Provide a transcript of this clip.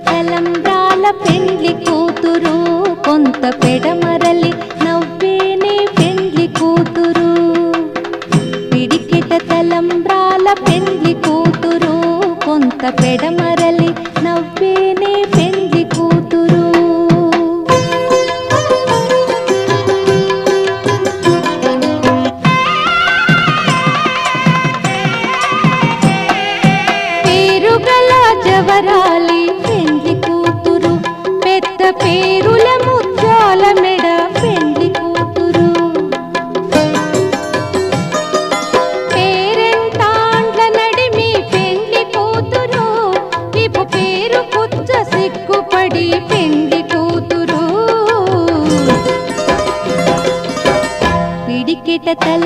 తలంబ్రాల పెండ్లి కూతురు కొంత పెడమరలి నవ్వేనే పెండ్లి కూతురు పిడికిట తలంబ్రాల పెండ్లి కూతురు కొంత పెడమరలి నవ్వేనే పెండ్లి కూతురు పేరుగల జవరాలి పెండ్లి కూతురు పెద్ద పేరుల ముత్యాల మెడ పెండ్లి కూతురు పేరెంటాండ్ల నడిమి పెండ్లి కూతురు విపు పేరు పుచ్చ సిగ్గుపడి పెండ్లి కూతురు పిడికిట తల